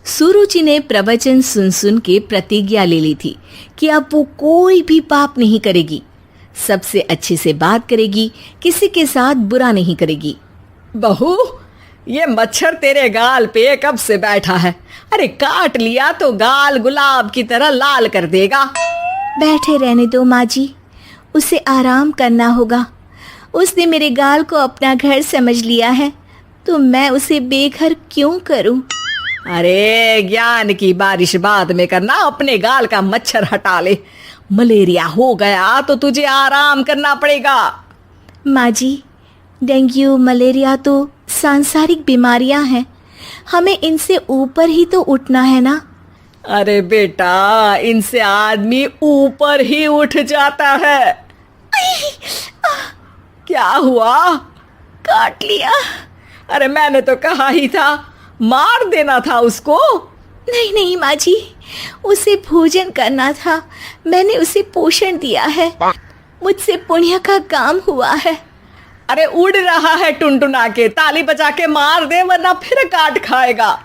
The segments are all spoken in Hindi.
सुरुचि ने प्रवचन सुन सुन के प्रतिज्ञा ले ली थी कि अब वो कोई भी पाप नहीं करेगी, सबसे अच्छे से बात करेगी, किसी के साथ बुरा नहीं करेगी। बहू, ये मच्छर तेरे गाल पे कब से बैठा है? अरे काट लिया तो गाल गुलाब की तरह लाल कर देगा। बैठे रहने दो माँ जी, उसे आराम करना होगा। उसने मेरे गाल को अपना घर समझ लिया है, तो मैं उसे बेघर क्यों करूं? अरे ज्ञान की बारिश बाद में करना, अपने गाल का मच्छर हटा ले। मलेरिया हो गया तो तुझे आराम करना पड़ेगा। माँ जी, डेंगू मलेरिया तो सांसारिक बीमारियां हैं, हमें इनसे ऊपर ही तो उठना है ना। अरे बेटा, इनसे आदमी ऊपर ही उठ जाता है। क्या हुआ? काट लिया। अरे मैंने तो कहा ही था, मार देना था उसको। नहीं नहीं माँ जी, उसे भोजन करना था, मैंने उसे पोषण दिया है, मुझसे पुण्य का काम हुआ है। अरे उड़ रहा है टुनटुना के, ताली बजा के मार दे वरना फिर काट खाएगा।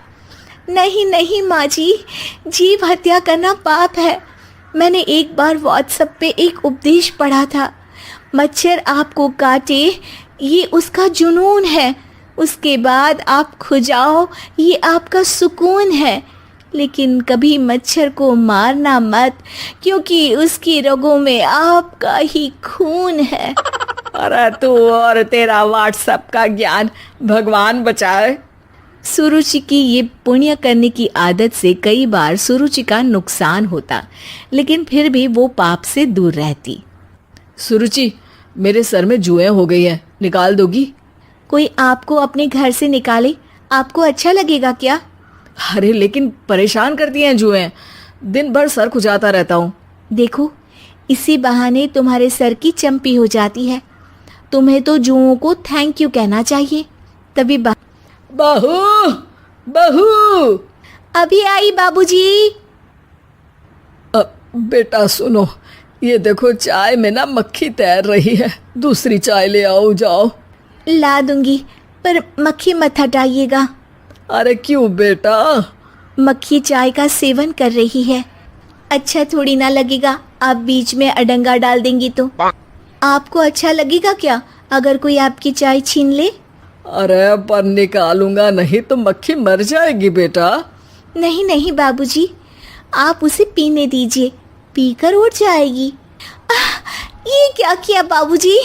नहीं नहीं माँ जी, जीव हत्या करना पाप है। मैंने एक बार व्हाट्सएप पे एक उपदेश पढ़ा था, मच्छर आपको काटे ये उसका जुनून है, उसके बाद आप खुजाओ ये आपका सुकून है। लेकिन कभी मच्छर को मारना मत, क्योंकि उसकी रगों में आपका ही खून है। अरे तू और तेरा व्हाट्सएप का ज्ञान, भगवान बचाए। सुरुचि की ये पुण्य करने की आदत से कई बार सुरुचि का नुकसान होता, लेकिन फिर भी वो पाप से दूर रहती। सुरुचि, मेरे सर में जुएं हो गई है, निकाल दोगी? कोई आपको अपने घर से निकाले, आपको अच्छा लगेगा क्या? अरे लेकिन परेशान करती हैं जुएं, दिन भर सर खुजाता रहता हूँ। देखो, इसी बहाने तुम्हारे सर की चंपी हो जाती है। तुम्हें तो जुओं को थैंक यू कहना चाहिए, तभी बहू, बहू। अभी आई बाबूजी। बेटा सुनो, ये देखो चाय में ना मक्खी तैर रही है, दूसरी चाय ले आओ जाओ। ला दूंगी, पर मक्खी मत हटाइएगा। अरे क्यों बेटा? मक्खी चाय का सेवन कर रही है, अच्छा थोड़ी ना लगेगा। आप बीच में अडंगा डाल देंगी तो आपको अच्छा लगेगा क्या अगर कोई आपकी चाय छीन ले? अरे पर निकालूंगा नहीं तो मक्खी मर जाएगी बेटा। नहीं नहीं बाबूजी, आप उसे पीने दीजिए, पीकर उठ जाएगी। ये क्या किया बाबूजी?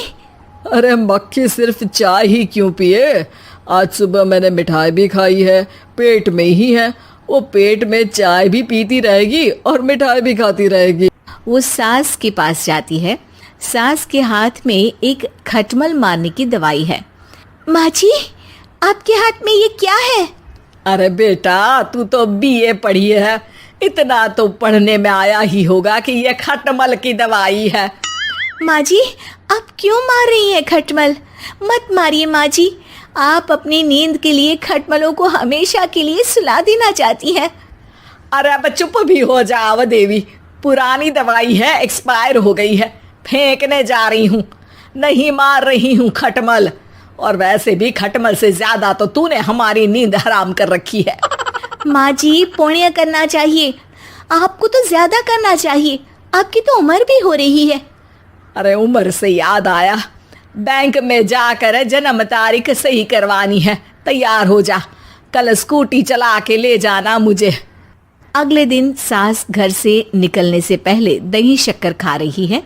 अरे मक्खी सिर्फ चाय ही क्यों पिए? आज सुबह मैंने मिठाई भी खाई है, पेट में ही है, वो पेट में चाय भी पीती रहेगी और मिठाई भी खाती रहेगी। वो सास के पास जाती है, सास के हाथ में एक खटमल मारने की दवाई है। माँ जी, आपके हाथ में ये क्या है? अरे बेटा, तू तो बीए पढ़ी है, इतना तो पढ़ने में आया ही होगा कि ये खटमल की दवाई है। माँ जी, आप क्यों मार रही हैं खटमल? मत मारिए माँ जी, आप अपनी नींद के लिए खटमलों को हमेशा के लिए सुला देना चाहती हैं। अरे अब चुप भी हो जाओ देवी, पुरानी दवाई है, एक्सपायर हो गई है, फेंकने जा रही हूँ, नहीं मार रही हूँ खटमल। और वैसे भी खटमल से ज्यादा तो तूने हमारी नींद हराम कर रखी है। माँ जी, पुण्य करना चाहिए, आपको तो ज्यादा करना चाहिए, आपकी तो उम्र भी हो रही है। अरे उम्र से याद आया, बैंक में जाकर जन्म तारीख सही करवानी है, तैयार हो जा, कल स्कूटी चला के ले जाना मुझे। अगले दिन सास घर से निकलने से पहले दही शक्कर खा रही है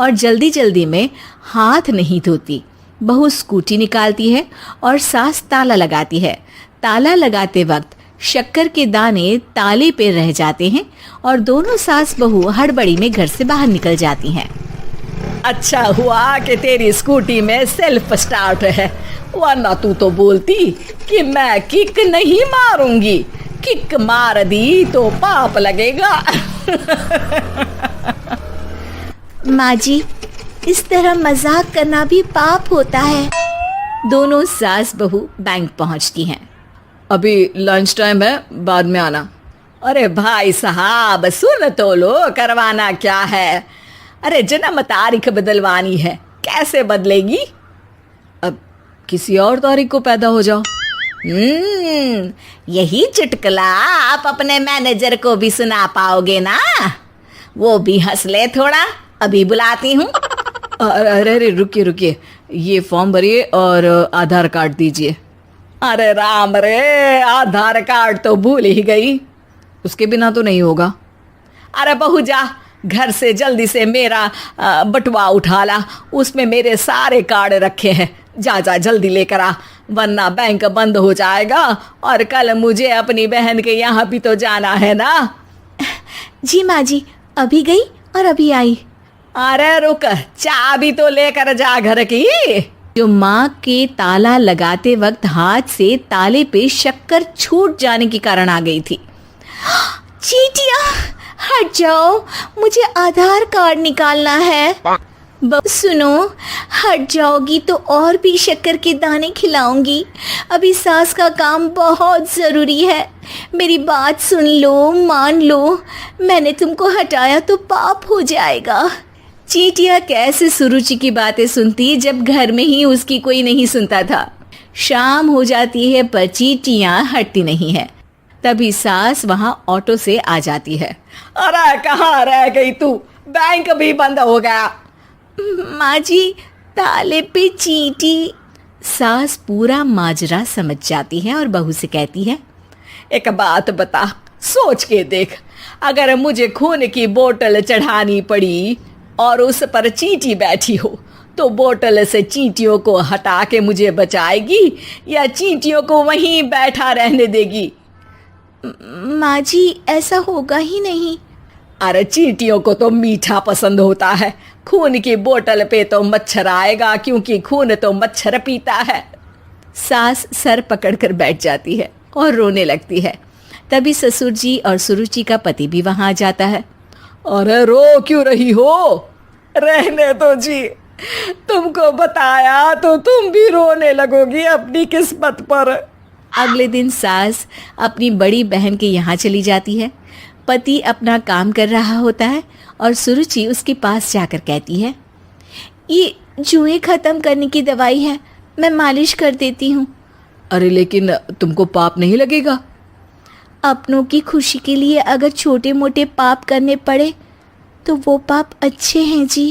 और जल्दी जल्दी में हाथ नहीं धोती। बहू स्कूटी निकालती है और सास ताला लगाती है। ताला लगाते वक्त शक्कर के दाने ताले पे रह जाते हैं और दोनों सास बहू हड़बड़ी में घर से बाहर निकल जाती हैं। अच्छा हुआ कि तेरी स्कूटी में सेल्फ स्टार्ट है, वरना तू तो बोलती कि मैं किक नहीं मारूंगी, किक मार दी तो पाप लगेगा। माँ जी, इस तरह मजाक करना भी पाप होता है। दोनों सास बहू बैंक पहुंचती हैं। अभी लंच टाइम है, बाद में आना। अरे भाई साहब सुन तो लो, करवाना क्या है? अरे जन्म तारीख बदलवानी है, कैसे बदलेगी? अब किसी और तारीख को पैदा हो जाओ। यही चुटकुला आप अपने मैनेजर को भी सुना पाओगे ना? वो भी हंस ले थोड़ा, अभी बुलाती हूँ। अरे अरे रुकिए रुकिए, ये फॉर्म भरिए और आधार कार्ड दीजिए। अरे राम रे, आधार कार्ड तो भूल ही गई। उसके बिना तो नहीं होगा। अरे बहू जा, घर से जल्दी से मेरा बटुआ उठा ला, उसमें मेरे सारे कार्ड रखे हैं। जा जा जल्दी लेकर आ, वरना बैंक बंद हो जाएगा और कल मुझे अपनी बहन के यहाँ भी तो जाना है ना। जी माँ जी, अभी गई और अभी आई। अरे रुक, चाबी तो लेकर जा घर की। जो माँ के ताला लगाते वक्त हाथ से ताले पे शक्कर छूट जाने के कारण आ गई थी। चीटिया, हट जाओ, मुझे आधार कार्ड निकालना है। सुनो, हट जाओगी तो और भी शक्कर के दाने खिलाऊंगी। अभी सास का काम बहुत ज़रूरी है। मेरी बात सुन लो, मान लो। मैंने तुमको हटाया तो पाप हो जाएगा। चीटिया कैसे सुरुचि की बातें सुनती जब घर में ही उसकी कोई नहीं सुनता था। शाम हो जाती है पर चीटियाँ हटती नहीं है। तभी सास वहाँ ऑटो से आ जाती है। अरे कहाँ रह गई तू? बैंक भी बंद हो गया। माँ जी, ताले पे चींटी। सास पूरा माजरा समझ जाती है और बहू से कहती है, एक बात बता, सोच के देख, अगर मुझे खून की बोतल चढ़ानी पड़ी और उस पर चींटी बैठी हो तो बोतल से चींटियों को हटा के मुझे बचाएगी या चींटियों को वहीं बैठा रहने देगी? माँ जी, ऐसा होगा ही नहीं। अरे चींटियों को तो मीठा पसंद होता है, खून की बोतल पे तो मच्छर आएगा, क्योंकि खून तो मच्छर पीता है। सास सर पकड़कर बैठ जाती है और रोने लगती है। तभी ससुर जी और सुरुचि का पति भी वहां आ जाता है। अरे रो क्यों रही हो? रहने दो जी, तुमको बताया तो तुम भी रोने लगोगी अपनी किस्मत पर। अगले दिन सास अपनी बड़ी बहन के यहाँ चली जाती है। पति अपना काम कर रहा होता है और सुरुचि उसके पास जाकर कहती है, ये जुएं ख़त्म करने की दवाई है, मैं मालिश कर देती हूँ। अरे लेकिन तुमको पाप नहीं लगेगा? अपनों की खुशी के लिए अगर छोटे मोटे पाप करने पड़े तो वो पाप अच्छे हैं जी।